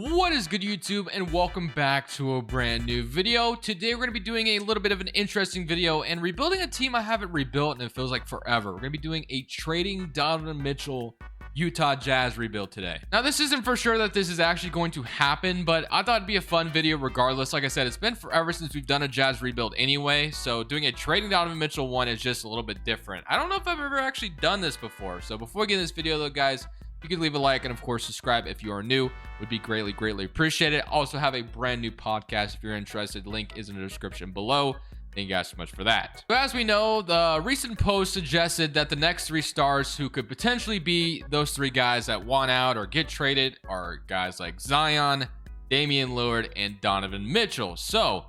What is good, YouTube, and welcome back to a brand new video. Today we're going to be doing a little bit of an interesting video and rebuilding a team I haven't rebuilt and it feels like forever. We're going to be doing a trading Donovan Mitchell Utah Jazz rebuild today. Now, this isn't for sure that this is actually going to happen, but I thought it'd be a fun video regardless. Like I said, it's been forever since we've done a Jazz rebuild anyway, so doing a trading Donovan Mitchell one is just a little bit different. I don't know if I've ever actually done this before, so before we get in this video though, guys, you could leave a like and of course subscribe if you are new. Would be greatly appreciated. Also have a brand new podcast if you're interested. Link is in the description below. Thank you guys so much for that. So as we know, the recent post suggested that the next three stars who could potentially be those three guys that want out or get traded are guys like Zion, Damian Lillard, and Donovan Mitchell. So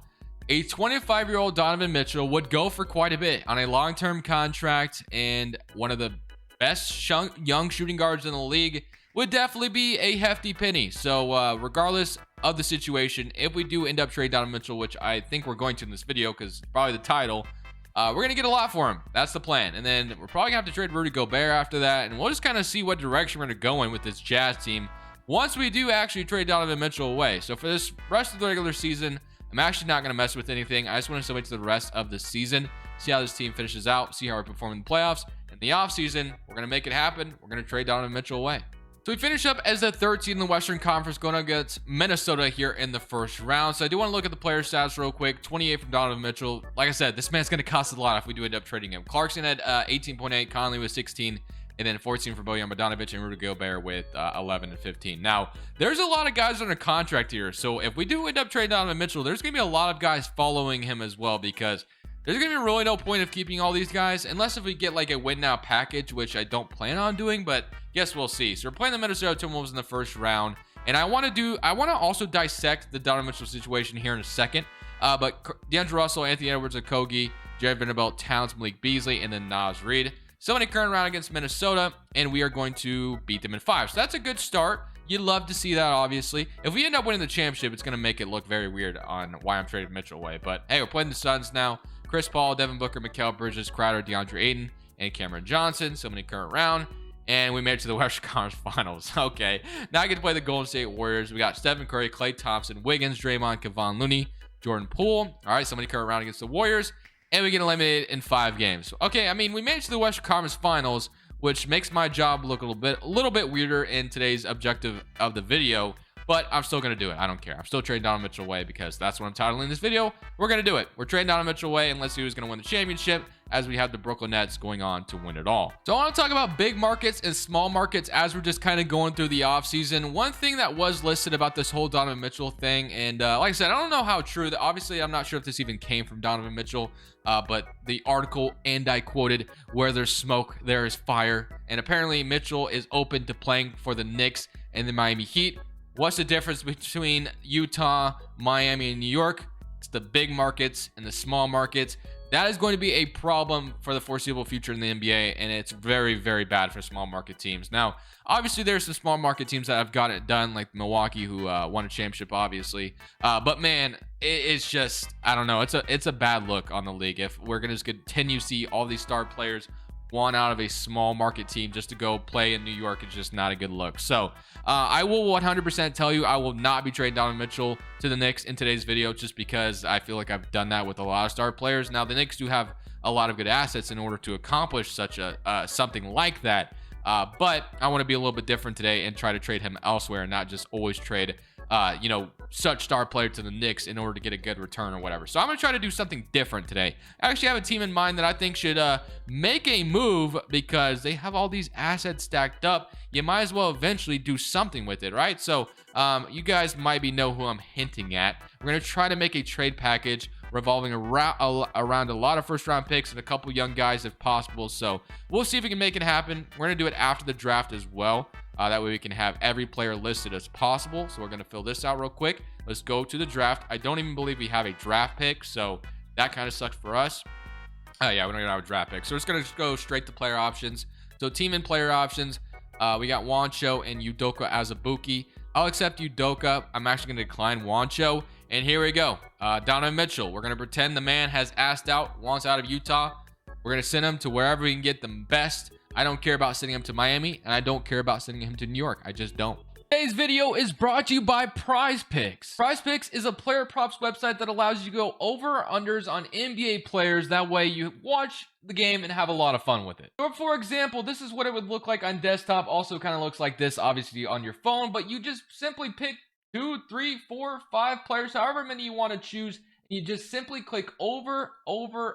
a 25-year-old Donovan Mitchell would go for quite a bit on a long-term contract, and one of the best young shooting guards in the league would definitely be a hefty penny. So regardless of the situation, if we do end up trading Donovan Mitchell, which I think we're going to in this video because it's probably the title, we're going to get a lot for him. That's the plan. And then we're probably going to have to trade Rudy Gobert after that, and we'll just kind of see what direction we're going to go in with this Jazz team once we do actually trade Donovan Mitchell away. So for this rest of the regular season, I'm actually not going to mess with anything. I just want to wait to the rest of the season, see how this team finishes out, see how we perform in the playoffs. In the offseason, we're going to make it happen. We're going to trade Donovan Mitchell away. So we finish up as the 13th in the Western Conference, going against Minnesota here in the first round. So I do want to look at the player stats real quick. 28 from Donovan Mitchell. Like I said, this man's going to cost a lot if we do end up trading him. Clarkson had 18.8, Conley with 16, and then 14 for Bojan Bogdanovic and Rudy Gobert with 11 and 15. Now, there's a lot of guys under contract here. So if we do end up trading Donovan Mitchell, there's going to be a lot of guys following him as well, because there's going to be really no point of keeping all these guys unless if we get like a win now package, which I don't plan on doing, but guess we'll see. So we're playing the Minnesota Timberwolves in the first round, and I want to also dissect the Donovan Mitchell situation here in a second. But D'Angelo Russell, Anthony Edwards, Okogie, Jared Vanderbilt, Towns, Malik Beasley, and then Naz Reid. So in the current round against Minnesota, and we are going to beat them in 5. So that's a good start. You'd love to see that, obviously. If we end up winning the championship, it's going to make it look very weird on why I'm trading Mitchell away. But hey, we're playing the Suns now. Chris Paul, Devin Booker, Mikal Bridges, Crowder, DeAndre Ayton, and Cameron Johnson. So many current round. And we made it to the Western Conference Finals. Okay. Now I get to play the Golden State Warriors. We got Stephen Curry, Klay Thompson, Wiggins, Draymond, Kevon Looney, Jordan Poole. All right. So many current round against the Warriors. And we get eliminated in 5 games. Okay. I mean, we made it to the Western Conference Finals, which makes my job look a little bit weirder in today's objective of the video. But I'm still going to do it. I don't care. I'm still trading Donovan Mitchell away because that's what I'm titling this video. We're going to do it. We're trading Donovan Mitchell away, and let's see who's going to win the championship, as we have the Brooklyn Nets going on to win it all. So I want to talk about big markets and small markets as we're just kind of going through the offseason. One thing that was listed about this whole Donovan Mitchell thing, and like I said, I don't know how true. Obviously, I'm not sure if this even came from Donovan Mitchell, but the article, and I quoted, "Where there's smoke, there is fire." And apparently Mitchell is open to playing for the Knicks and the Miami Heat. What's the difference between Utah, Miami, and New York? It's the big markets and the small markets. That is going to be a problem for the foreseeable future in the NBA, and it's very bad for small market teams. Now, obviously, there's some small market teams that have got it done, like Milwaukee, who won a championship, obviously. But man, it's just, I don't know. It's a bad look on the league if we're going to just continue to see all these star players want out of a small market team just to go play in New York. Is just not a good look. So I will 100% tell you I will not be trading Donovan Mitchell to the Knicks in today's video, just because I feel like I've done that with a lot of star players. Now the Knicks do have a lot of good assets in order to accomplish such a something like that, but I want to be a little bit different today and try to trade him elsewhere and not just always trade such star player to the Knicks in order to get a good return or whatever. So I'm going to try to do something different today. I actually have a team in mind that I think should make a move because they have all these assets stacked up. You might as well eventually do something with it, right? So you guys might know who I'm hinting at. We're going to try to make a trade package revolving around a lot of first round picks and a couple young guys if possible. So we'll see if we can make it happen. We're going to do it after the draft as well. That way we can have every player listed as possible. So we're going to fill this out real quick. Let's go to the draft. I don't even believe we have a draft pick, so that kind of sucks for us. Oh yeah, we don't even have a draft pick. So we're just going to go straight to player options. So team and player options. We got Wancho and Udoka Azubuike. I'll accept Udoka. I'm actually going to decline Wancho. And here we go. Donovan Mitchell. We're going to pretend the man has asked out, wants out of Utah. We're going to send him to wherever we can get the best. I don't care about sending him to Miami, and I don't care about sending him to New York. I just don't. Today's video is brought to you by Prize Picks. Prize Picks is a player props website that allows you to go over or unders on NBA players. That way you watch the game and have a lot of fun with it. So for example, this is what it would look like on desktop. Also kind of looks like this obviously on your phone, but you just simply pick 2, 3, 4, 5 players, however many you want to choose. And you just simply click over,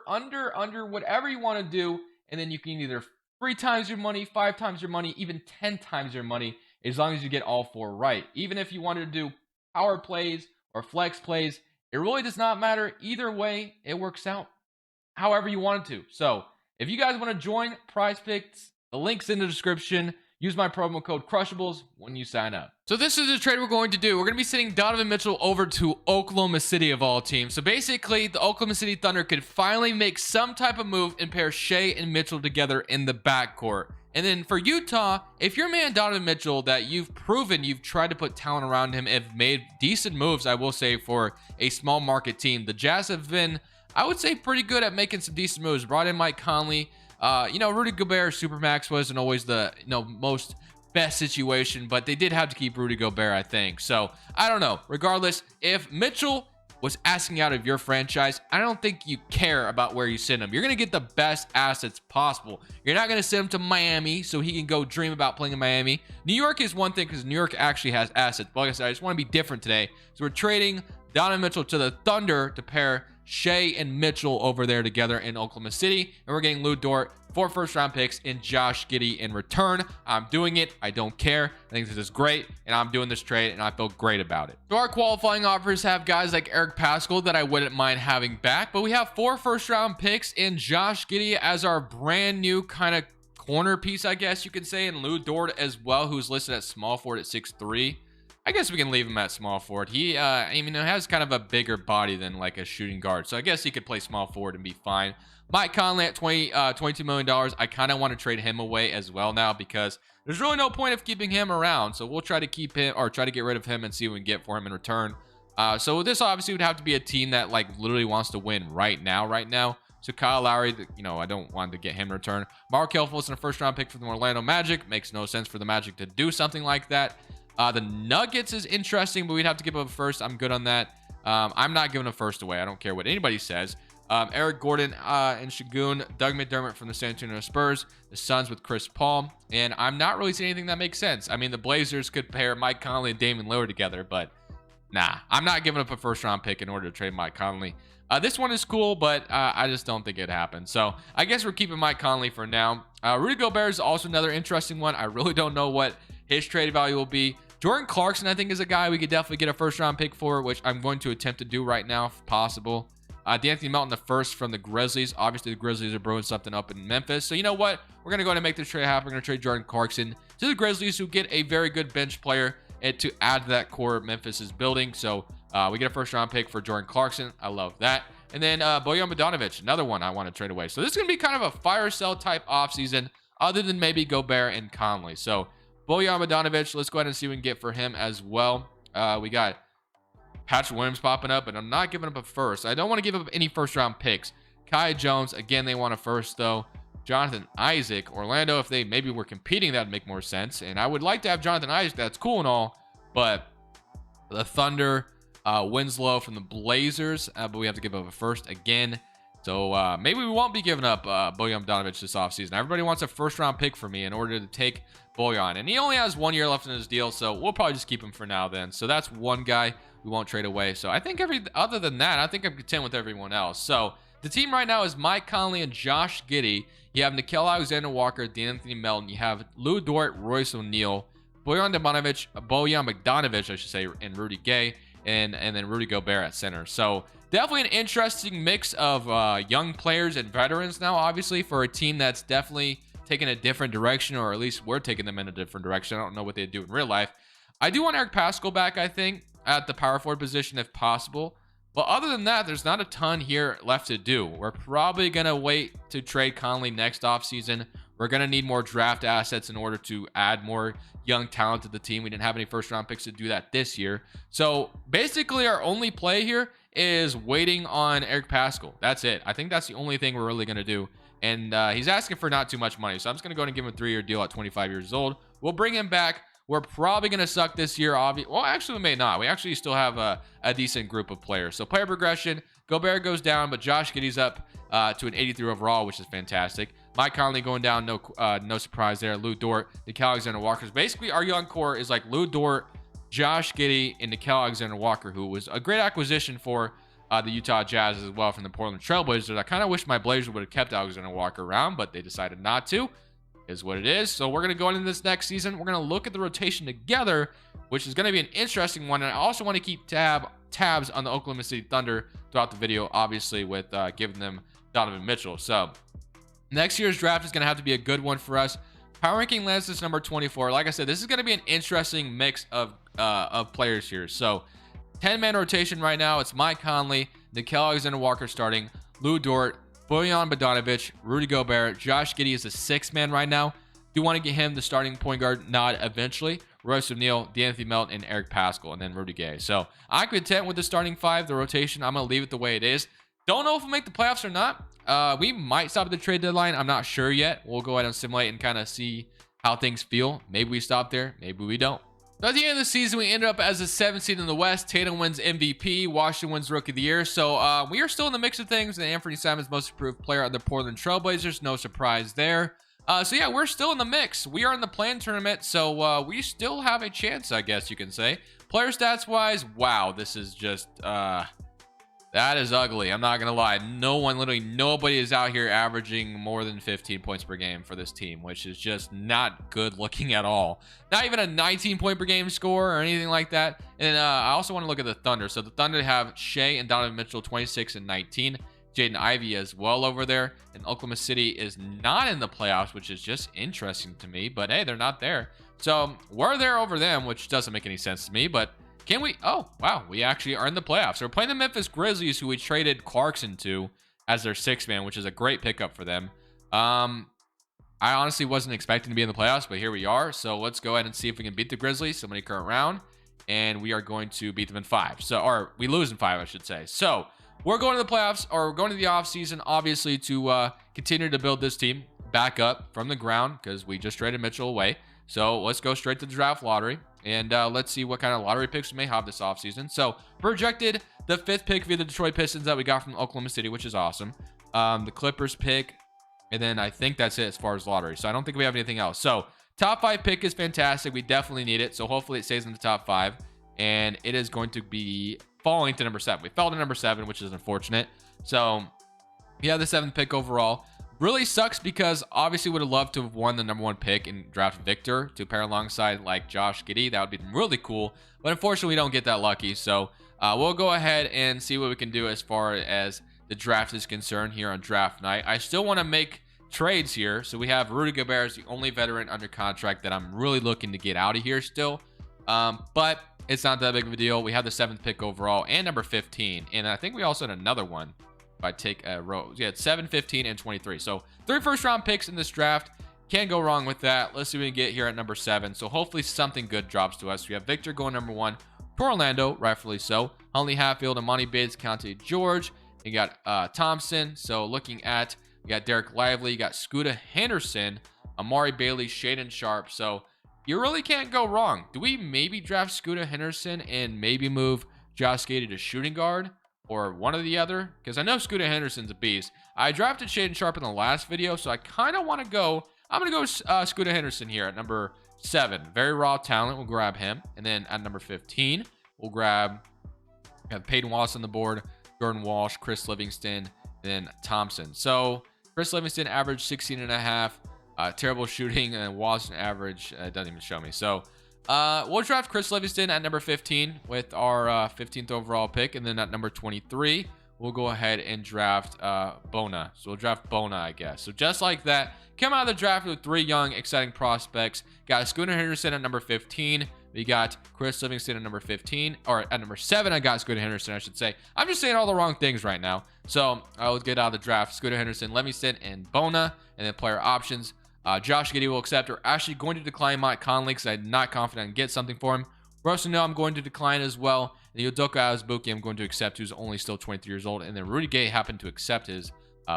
under, whatever you want to do. And then you can either 3 times your money, 5 times your money, even 10 times your money, as long as you get all 4 right. Even if you wanted to do power plays or flex plays, it really does not matter. Either way, it works out however you want it to. So if you guys want to join Prize Picks, the link's in the description. Use my promo code Crushables when you sign up. So this is the trade we're going to do. We're going to be sending Donovan Mitchell over to Oklahoma City of all teams. So basically, the Oklahoma City Thunder could finally make some type of move and pair Shea and Mitchell together in the backcourt. And then for Utah, if your man Donovan Mitchell, that you've proven you've tried to put talent around him, have made decent moves, I will say, for a small market team. The Jazz have been, I would say, pretty good at making some decent moves. Brought in Mike Conley. Rudy Gobert, Supermax wasn't always the, most best situation, but they did have to keep Rudy Gobert, I think. So I don't know. Regardless, if Mitchell was asking out of your franchise, I don't think you care about where you send him. You're going to get the best assets possible. You're not going to send him to Miami so he can go dream about playing in Miami. New York is one thing because New York actually has assets. But like I said, I just want to be different today. So we're trading Donovan Mitchell to the Thunder to pair Shea and Mitchell over there together in Oklahoma City. And we're getting Lou Dort, 4 first-round picks, and Josh Giddey in return. I'm doing it. I don't care. I think this is great, and I'm doing this trade, and I feel great about it. So our qualifying offers have guys like Eric Paschall that I wouldn't mind having back, but we have 4 first-round picks and Josh Giddey as our brand new kind of corner piece, I guess you could say, and Lou Dort as well, who's listed at small forward at 6'3". I guess we can leave him at small forward. He, has kind of a bigger body than like a shooting guard. So I guess he could play small forward and be fine. Mike Conley at $22 million. I kind of want to trade him away as well now because there's really no point of keeping him around. So we'll try to keep him or try to get rid of him and see what we can get for him in return. So this obviously would have to be a team that like literally wants to win right now. So Kyle Lowry, I don't want to get him in return. Markelle Fultz in a first-round pick for the Orlando Magic. Makes no sense for the Magic to do something like that. The Nuggets is interesting, but we'd have to give up a first. I'm good on that. I'm not giving a first away. I don't care what anybody says. Eric Gordon and Şengün, Doug McDermott from the San Antonio Spurs, the Suns with Chris Paul, and I'm not really seeing anything that makes sense. I mean, the Blazers could pair Mike Conley and Damian Lillard together, but nah, I'm not giving up a first-round pick in order to trade Mike Conley. This one is cool, but I just don't think it happens. So I guess we're keeping Mike Conley for now. Rudy Gobert is also another interesting one. I really don't know what his trade value will be. Jordan Clarkson, I think, is a guy we could definitely get a first-round pick for, which I'm going to attempt to do right now if possible. D'Anthony Melton, the first from the Grizzlies. Obviously, the Grizzlies are brewing something up in Memphis. So you know what? We're going to go ahead and make this trade happen. We're going to trade Jordan Clarkson to the Grizzlies, who get a very good bench player and to add to that core Memphis is building. So we get a first-round pick for Jordan Clarkson. I love that. And then Bojan Bogdanovic, another one I want to trade away. So this is going to be kind of a fire sale type offseason, other than maybe Gobert and Conley. So Bojan Bogdanovic, let's go ahead and see what we can get for him as well. We got Patrick Williams popping up, and I'm not giving up a first. I don't want to give up any first-round picks. Kai Jones, again, they want a first, though. Jonathan Isaac, Orlando, if they maybe were competing, that would make more sense. And I would like to have Jonathan Isaac. That's cool and all. But the Thunder, Winslow from the Blazers, but we have to give up a first again. So maybe we won't be giving up Bojan Bogdanovic this offseason. Everybody wants a first-round pick for me in order to take Bojan. And he only has 1 year left in his deal, so we'll probably just keep him for now then. So that's one guy we won't trade away. So I think other than that, I think I'm content with everyone else. So the team right now is Mike Conley and Josh Giddey. You have Nickeil Alexander-Walker, D'Anthony Melton. You have Lou Dort, Royce O'Neal, Bojan Bogdanovic, I should say, and Rudy Gay, and then Rudy Gobert at center. So definitely an interesting mix of young players and veterans now, obviously, for a team that's definitely taking a different direction, or at least we're taking them in a different direction. I don't know what they do in real life. I do want Eric Paschall back, I think, at the power forward position if possible. But other than that, there's not a ton here left to do. We're probably going to wait to trade Conley next offseason. We're going to need more draft assets in order to add more young talent to the team. We didn't have any first-round picks to do that this year. So basically, our only play here is waiting on Eric Paschall. That's it. I think that's the only thing we're really going to do. And he's asking for not too much money. So I'm just going to go ahead and give him a 3-year deal at 25 years old. We'll bring him back. We're probably going to suck this year. Well, actually, we may not. We actually still have a decent group of players. So player progression, Gobert goes down, but Josh Giddey's up to an 83 overall, which is fantastic. Mike Conley going down, no surprise there. Lou Dort, Nickeil Alexander-Walker. Basically, our young core is like Lou Dort, Josh Giddey, and Nickeil Alexander-Walker, who was a great acquisition for the Utah Jazz as well from the Portland Trailblazers. I kind of wish my Blazers would have kept Alexander-Walker around, but they decided not to. Is what it is. So we're going to go into this next season. We're going to look at the rotation together, which is going to be an interesting one. And I also want to keep tabs on the Oklahoma City Thunder throughout the video, obviously with giving them Donovan Mitchell. So next year's draft is going to have to be a good one for us. Power ranking lands us number 24. Like I said, this is going to be an interesting mix of players here. So 10-man rotation right now. It's Mike Conley, Nickeil Alexander-Walker starting, Lou Dort, Bojan Bogdanovic, Rudy Gobert, Josh Giddey is a 6-man right now. Do want to get him the starting point guard nod eventually. Royce O'Neal, D'Anthony Melton, and Eric Paschall, and then Rudy Gay. So I'm content with the starting 5, the rotation. I'm going to leave it the way it is. Don't know if we'll make the playoffs or not. We might stop at the trade deadline. I'm not sure yet. We'll go ahead and simulate and kind of see how things feel. Maybe we stop there. Maybe we don't. So at the end of the season, we ended up as a 7th seed in the West. Tatum wins MVP. Washington wins Rookie of the Year. So we are still in the mix of things. And Anthony Simons, most improved player of the Portland Trailblazers. No surprise there. So yeah, we're still in the mix. We are in the play-in tournament. So we still have a chance, I guess you can say. Player stats wise, wow, this is just that is ugly. I'm not gonna lie. Literally nobody is out here averaging more than 15 points per game for this team, which is just not good looking at all. Not even a 19 point per game score or anything like that. And I also want to look at the Thunder. So the Thunder have Shea and Donovan Mitchell 26 and 19. Jaden Ivey as well over there. And Oklahoma City is not in the playoffs, which is just interesting to me. But hey, they're not there. So we're there over them, which doesn't make any sense to me. But can we? Oh, wow. We actually are in the playoffs. So we're playing the Memphis Grizzlies, who we traded Clarkson to as their 6-man, which is a great pickup for them. I honestly wasn't expecting to be in the playoffs, but here we are. So let's go ahead and see if we can beat the Grizzlies. So many current round. And we are going to beat them in 5. So, or we lose in 5, I should say. So we're going to the playoffs, or we're going to the offseason, obviously, to continue to build this team back up from the ground because we just traded Mitchell away. So let's go straight to the draft lottery. And let's see what kind of lottery picks we may have this offseason. So projected the 5th pick via the Detroit Pistons that we got from Oklahoma City, which is awesome. The Clippers pick. And then I think that's it as far as lottery. So I don't think we have anything else. So top 5 pick is fantastic. We definitely need it. So hopefully it stays in the top 5. And it is going to be falling to number 7. We fell to number 7, which is unfortunate. So yeah, the 7th pick overall. Really sucks because obviously would have loved to have won the number 1 pick and draft Victor to pair alongside like Josh Giddey. That would be really cool. But unfortunately, we don't get that lucky. So we'll go ahead and see what we can do as far as the draft is concerned here on draft night. I still want to make trades here. So we have Rudy Gobert as the only veteran under contract that I'm really looking to get out of here still. But it's not that big of a deal. We have the 7th pick overall and number 15. And I think we also had another one. If I take a row, yeah, it's 7, 15, and 23. So 3 first-round picks in this draft. Can't go wrong with that. Let's see what we can get here at number 7. So hopefully something good drops to us. We have Victor going number 1 to Orlando, rightfully so. Huntley Hatfield, Amani Bates, Conte George. You got Thompson. So looking at, you got Derek Lively. You got Scooter Henderson, Amari Bailey, Shaden Sharp. So you really can't go wrong. Do we maybe draft Scooter Henderson and maybe move Josh Giddey to shooting guard? Or one or the other, because I know Scooter Henderson's a beast. I drafted Shaden Sharp in the last video, so I kind of want to go. I'm going to go Scooter Henderson here at number 7. Very raw talent. We'll grab him. And then at number 15, we'll grab Peyton Wallace on the board, Jordan Walsh, Chris Livingston, and then Thompson. So Chris Livingston averaged 16.5. Terrible shooting, and Wallace average doesn't even show me. So we'll draft Chris Livingston at number 15 with our 15th overall pick. And then at number 23, we'll go ahead and draft Bona. So we'll draft Bona, I guess. So just like that, come out of the draft with 3 young, exciting prospects. Got Scooter Henderson at number 15. We got Chris Livingston at number 15. Or at number 7, I got Scooter Henderson, I should say. I'm just saying all the wrong things right now. So I will get out of the draft Scooter Henderson, Livingston, and Bona. And then player options. Josh Giddey will accept. We're actually going to decline Mike Conley because I'm not confident I can get something for him. Rossino, I'm going to decline as well. And Udoka Azubuike, I'm going to accept, who's only still 23 years old. And then Rudy Gay happened to accept his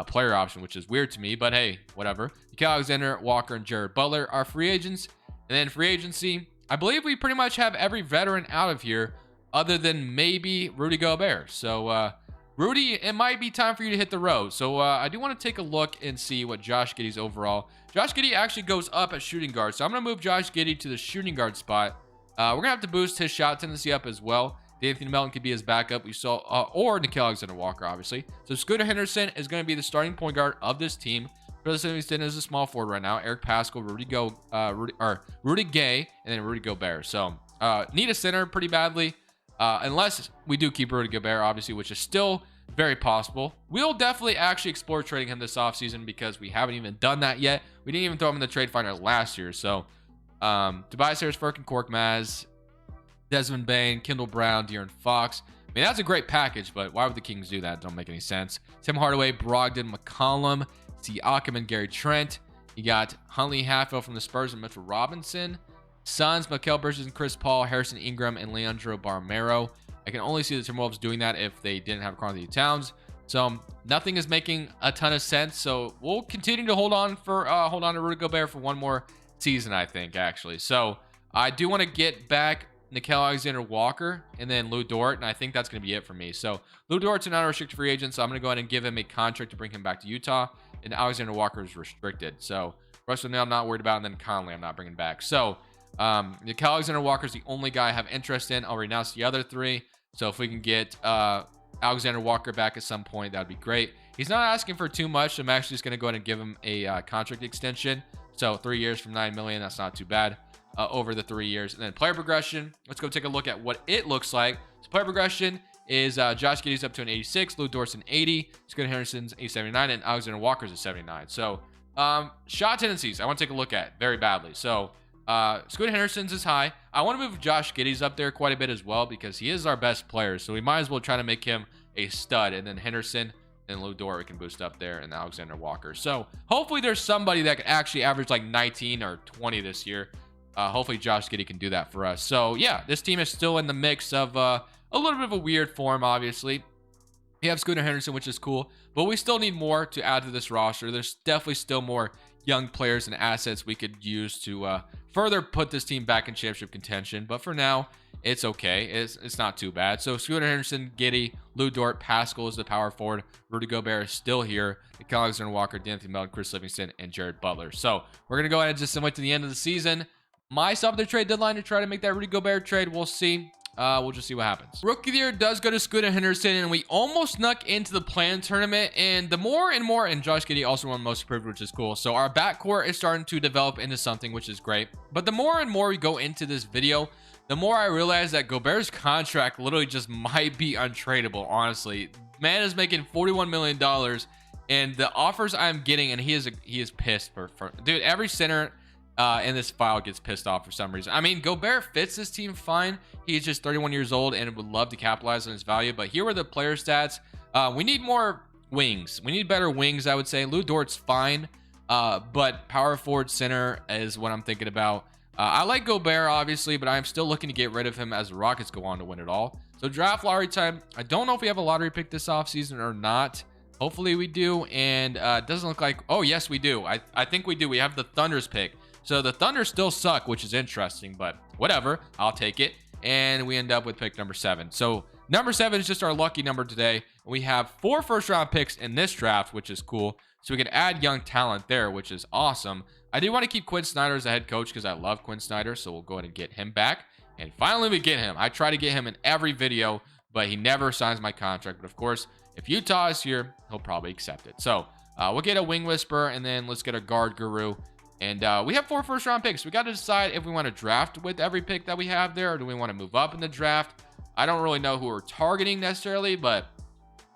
player option, which is weird to me. But hey, whatever. Nickeil Alexander, Walker, and Jared Butler are free agents. And then free agency, I believe we pretty much have every veteran out of here other than maybe Rudy Gobert. So, Rudy, it might be time for you to hit the road. So, I do want to take a look and see what Josh Giddey's overall. Josh Giddey actually goes up at shooting guard. So, I'm going to move Josh Giddey to the shooting guard spot. We're going to have to boost his shot tendency up as well. Anthony Melton could be his backup. We saw, or Nickeil Alexander-Walker, obviously. So, Scooter Henderson is going to be the starting point guard of this team. Chris Livingston is a small forward right now. Eric Paschall, Rudy Gay, and then Rudy Gobert. So, need a center pretty badly. Unless we do keep Rudy Gobert, obviously, which is still very possible. We'll definitely actually explore trading him this offseason because we haven't even done that yet. We didn't even throw him in the trade finder last year. So, Tobias Harris, Furkan Korkmaz, Desmond Bain, Kendall Brown, De'Aaron Fox. I mean, that's a great package, but why would the Kings do that? Don't make any sense. Tim Hardaway, Brogdon, McCollum, Siakam, and Gary Trent. You got Huntley Hatfield from the Spurs and Mitchell Robinson. Suns, Mikal Bridges and Chris Paul, Harrison Ingram, and Leandro Barmero. I can only see the Timberwolves doing that if they didn't have Karl-Anthony Towns. So nothing is making a ton of sense. So we'll continue to hold on to Rudy Gobert for one more season, I think, actually. So I do want to get back Nickeil Alexander-Walker and then Lou Dort, and I think that's going to be it for me. So Lou Dort's an unrestricted free agent, so I'm going to go ahead and give him a contract to bring him back to Utah, and Alexander-Walker is restricted. So Russell Neal I'm not worried about, and then Conley I'm not bringing back. So Nickeil Alexander-Walker is the only guy I have interest in. I'll renounce the other three. So if we can get Alexander-Walker back at some point, that would be great. He's not asking for too much. I'm actually just going to go ahead and give him a contract extension. So 3 years from $9 million, that's not too bad. Over the 3 years. And then player progression, let's go take a look at what it looks like. So player progression is Josh Giddey's up to an 86, Lou Dort's an 80, Scott Henderson's a 79, and Alexander Walker's a 79. So shot tendencies I want to take a look at very badly. So Scott Henderson's is high. I want to move Josh Giddey's up there quite a bit as well because he is our best player. So we might as well try to make him a stud. And then Henderson and Lou Dort we can boost up there, and Alexander Walker. So hopefully there's somebody that could actually average like 19 or 20 this year. Hopefully Josh Giddey can do that for us. So yeah, this team is still in the mix of a little bit of a weird form, obviously. We have Scooter Henderson, which is cool, but we still need more to add to this roster. There's definitely still more young players and assets we could use to further put this team back in championship contention. But for now, it's okay. It's not too bad. So Scooter Henderson, Giddey, Lou Dort, Paschall is the power forward. Rudy Gobert is still here. Nickeil Alexander-Walker, Anthony Melton, Chris Livingston, and Jared Butler. So we're going to go ahead and just wait to the end of the season. Myself at the trade deadline to try to make that Rudy Gobert trade. We'll see. We'll just see what happens. Rookie of the year does go to Scooter Henderson, and we almost snuck into the play-in tournament. And the more and more, and Josh Giddey also won most improved, which is cool. So our backcourt is starting to develop into something, which is great. But the more and more we go into this video, the more I realize that Gobert's contract literally just might be untradeable, honestly. Man is making $41 million, and the offers I'm getting, and he is pissed. Dude, every center in this file gets pissed off for some reason. I mean, Gobert fits this team fine. He's just 31 years old and would love to capitalize on his value. But here are the player stats. We need more wings. We need better wings, I would say. Lou Dort's fine, but power forward center is what I'm thinking about. I like Gobert, obviously, but I'm still looking to get rid of him as the Rockets go on to win it all. So draft lottery time. I don't know if we have a lottery pick this offseason or not. Hopefully we do. And it doesn't look like... Oh, yes, we do. I think we do. We have the Thunder's pick. So the Thunder still suck, which is interesting, but whatever. I'll take it. And we end up with pick number 7. So number 7 is just our lucky number today. We have 4 first-round picks in this draft, which is cool. So we can add young talent there, which is awesome. I do want to keep Quinn Snyder as a head coach because I love Quinn Snyder. So we'll go ahead and get him back. And finally, we get him. I try to get him in every video, but he never signs my contract. But of course, if Utah is here, he'll probably accept it. So we'll get a wing whisperer, and then let's get a guard guru. And we have 4 first-round picks. We got to decide if we want to draft with every pick that we have there, or do we want to move up in the draft. I don't really know who we're targeting necessarily, but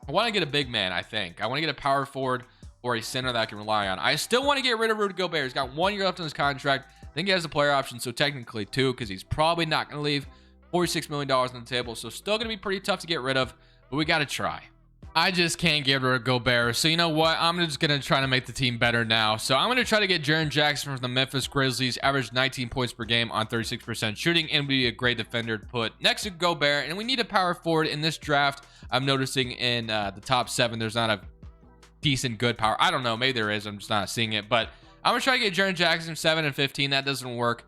I want to get a big man, I think. I want to get a power forward or a center that I can rely on. I still want to get rid of Rudy Gobert. He's got 1 year left on his contract. I think he has a player option, so technically 2, because he's probably not going to leave $46 million on the table. So still going to be pretty tough to get rid of, but we got to try. I just can't get rid of Gobert. So you know what? I'm just going to try to make the team better now. So I'm going to try to get Jaren Jackson from the Memphis Grizzlies, average 19 points per game on 36% shooting, and be a great defender to put next to Gobert. And we need a power forward in this draft. I'm noticing in the top 7, there's not a decent good power. I don't know. Maybe there is. I'm just not seeing it. But I'm going to try to get Jaren Jackson 7 and 15. That doesn't work.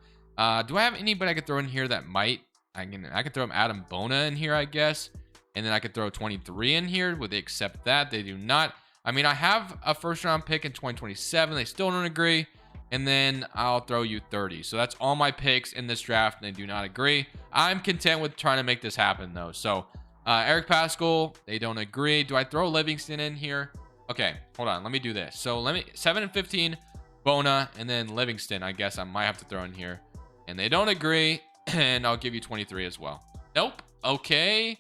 Do I have anybody I could throw in here that might? I could throw Adam Bona in here, I guess. And then I could throw 23 in here. Would they accept that? They do not. I mean, I have a first round pick in 2027. They still don't agree. And then I'll throw you 30. So that's all my picks in this draft, and they do not agree. I'm content with trying to make this happen, though. So Eric Pascal, they don't agree. Do I throw Livingston in here? Okay, hold on. Let me do this. So let me 7 and 15, Bona, and then Livingston, I guess I might have to throw in here. And they don't agree, and I'll give you 23 as well. Nope. Okay.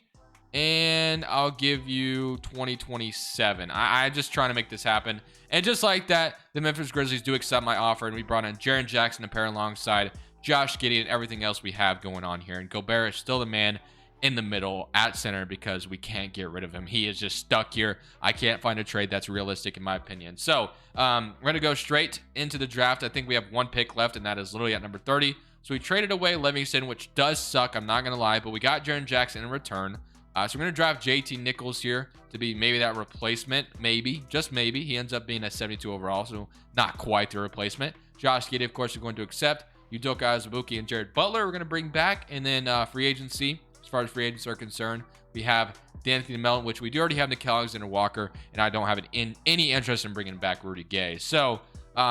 And I'll give you 2027. I'm just trying to make this happen. And just like that, the Memphis Grizzlies do accept my offer, and we brought in Jaren Jackson to pair alongside Josh Giddey and everything else we have going on here. And Gobert is still the man in the middle at center because we can't get rid of him. He is just stuck here. I can't find a trade that's realistic in my opinion. So we're going to go straight into the draft. I think we have one pick left, and that is literally at number 30. So we traded away Livingston, which does suck. I'm not going to lie, but we got Jaren Jackson in return. So we're going to draft JT Nichols here to be maybe that replacement. Maybe, just maybe. He ends up being a 72 overall, so not quite the replacement. Josh Giddey, of course, we're going to accept. Udoka Azubuike and Jared Butler we're going to bring back. And then free agency, as far as free agents are concerned, we have D'Anthony Melton, which we do already have Nickeil Alexander-Walker, and I don't have any interest in bringing back Rudy Gay. So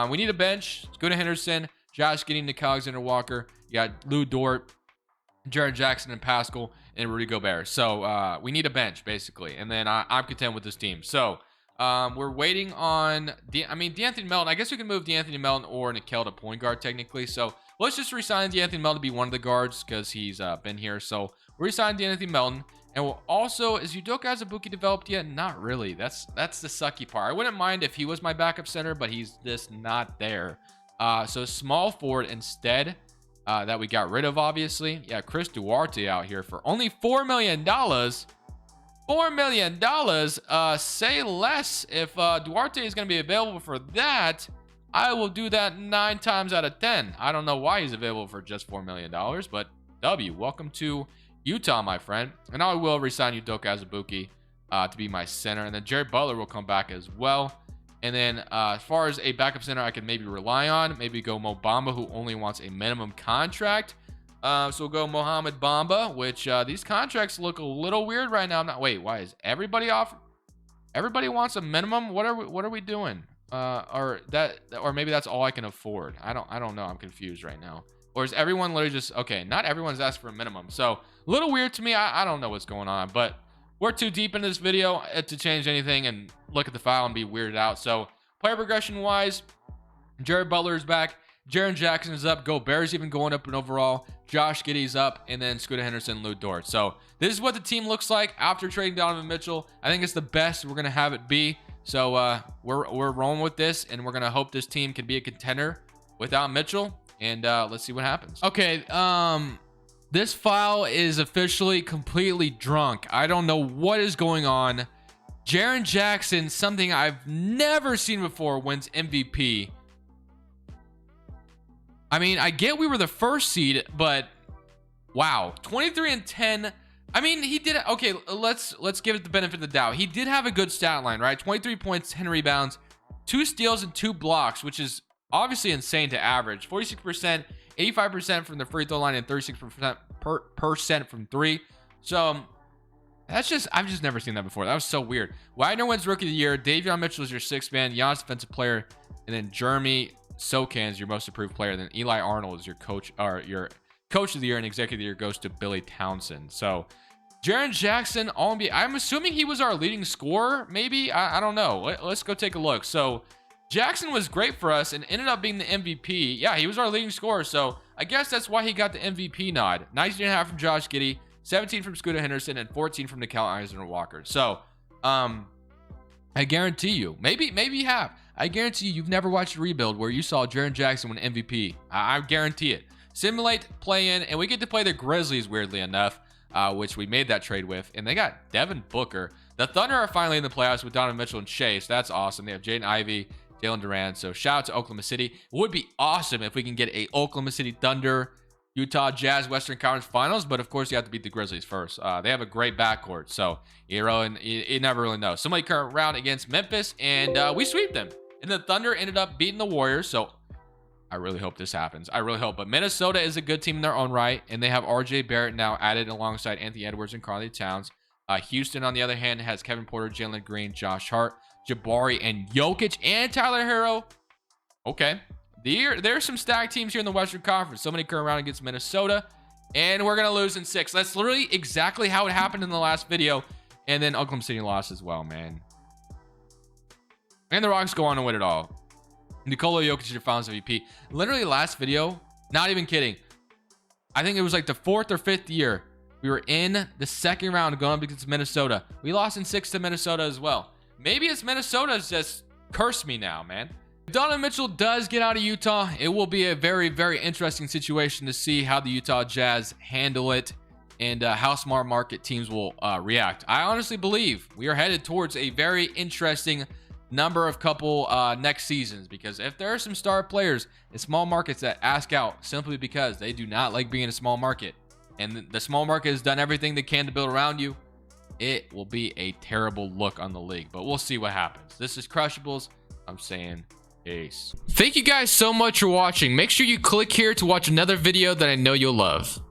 we need a bench. Let's go to Henderson, Josh Giddey, Nickeil Alexander-Walker. You got Lou Dort, Jaren Jackson, and Pascal, and Rudy Gobert. So we need a bench, basically. And then I'm content with this team. So we're waiting on D'Anthony Melton. I guess we can move D'Anthony Melton or Nickeil to point guard, technically. So let's just resign D'Anthony Melton to be one of the guards because he's been here. So we're resigning D'Anthony Melton. And we'll also, is Udoka Azubuike developed yet? Not really. That's the sucky part. I wouldn't mind if he was my backup center, but he's just not there. So small forward instead. That we got rid of, obviously. Yeah, Chris Duarte out here for only $4 million. $4 million. Say less. If Duarte is going to be available for that, I will do that 9 times out of 10. I don't know why he's available for just $4 million, but W, welcome to Utah, my friend. And I will resign Udoka Azubuike to be my center. And then Jared Butler will come back as well. And then as far as a backup center I could maybe rely on, maybe go Mo Bamba, who only wants a minimum contract. So we'll go Mohamed Bamba, which these contracts look a little weird right now. Wait, why is everybody off? Everybody wants a minimum. What are we doing? Or maybe that's all I can afford. I don't know. I'm confused right now. Or is everyone literally just okay? Not everyone's asked for a minimum. So a little weird to me. I don't know what's going on, but we're too deep into this video to change anything and look at the file and be weirded out. So player progression wise, Jared Butler is back. Jaren Jackson is up. Gobert's even going up in overall. Josh Giddey's up. And then Scooter Henderson, Lou Dort. So this is what the team looks like after trading Donovan Mitchell. I think it's the best we're going to have it be. So we're rolling with this, and we're going to hope this team can be a contender without Mitchell. And let's see what happens. Okay, this file is officially completely drunk. I don't know what is going on. Jaren Jackson, something I've never seen before, wins MVP. I mean, I get we were the first seed, but wow, 23 and 10. I mean, he did. Okay, let's give it the benefit of the doubt. He did have a good stat line, right? 23 points, 10 rebounds, 2 steals, and 2 blocks, which is obviously insane to average. 46%, 85% from the free throw line, and 36% from 3. So that's just, I've just never seen that before. That was so weird. Wagner wins Rookie of the Year. Davion Mitchell is your 6th man. Giannis Defensive Player, and then Jeremy Sokan is your Most Improved Player. Then Eli Arnold is your coach, or your Coach of the Year, and Executive of the Year goes to Billy Townsend. So Jaren Jackson, I'm assuming he was our leading scorer. Maybe I don't know. Let's go take a look. So Jackson was great for us and ended up being the MVP. Yeah, he was our leading scorer. So I guess that's why he got the MVP nod. 19.5 from Josh Giddey, 17 from Scooter Henderson, and 14 from Nickeil Alexander-Walker. So I guarantee you, maybe you have. I guarantee you've never watched a rebuild where you saw Jaren Jackson win MVP. I guarantee it. Simulate, play in, and we get to play the Grizzlies, weirdly enough, which we made that trade with. And they got Devin Booker. The Thunder are finally in the playoffs with Donovan Mitchell and Shea, so that's awesome. They have Jaden Ivey, Jalen Duran. So shout out to Oklahoma City. It would be awesome if we can get a Oklahoma City Thunder, Utah Jazz Western Conference Finals, but of course you have to beat the Grizzlies first. They have a great backcourt, so you never really know. Somebody current round against Memphis, and we sweep them. And the Thunder ended up beating the Warriors, so I really hope this happens. I really hope. But Minnesota is a good team in their own right, and they have RJ Barrett now added alongside Anthony Edwards and Karl Towns. Houston, on the other hand, has Kevin Porter, Jalen Green, Josh Hart, Jabari, and Jokic, and Tyler Hero. Okay. There's some stacked teams here in the Western Conference. Somebody current round against Minnesota, and we're going to lose in 6. That's literally exactly how it happened in the last video. And then Oklahoma City lost as well, man. And the Rockets go on to win it all. Nikola Jokic is your finals MVP. Literally last video, not even kidding, I think it was like the 4th or 5th year we were in the second round going up against Minnesota. We lost in 6 to Minnesota as well. Maybe it's Minnesota's just cursed me now, man. If Donovan Mitchell does get out of Utah, it will be a very, very interesting situation to see how the Utah Jazz handle it and how smart market teams will react. I honestly believe we are headed towards a very interesting number of couple next seasons, because if there are some star players in small markets that ask out simply because they do not like being in a small market, and the small market has done everything they can to build around you, it will be a terrible look on the league. But we'll see what happens. This is Crushables. I'm saying peace. Thank you guys so much for watching. Make sure you click here to watch another video that I know you'll love.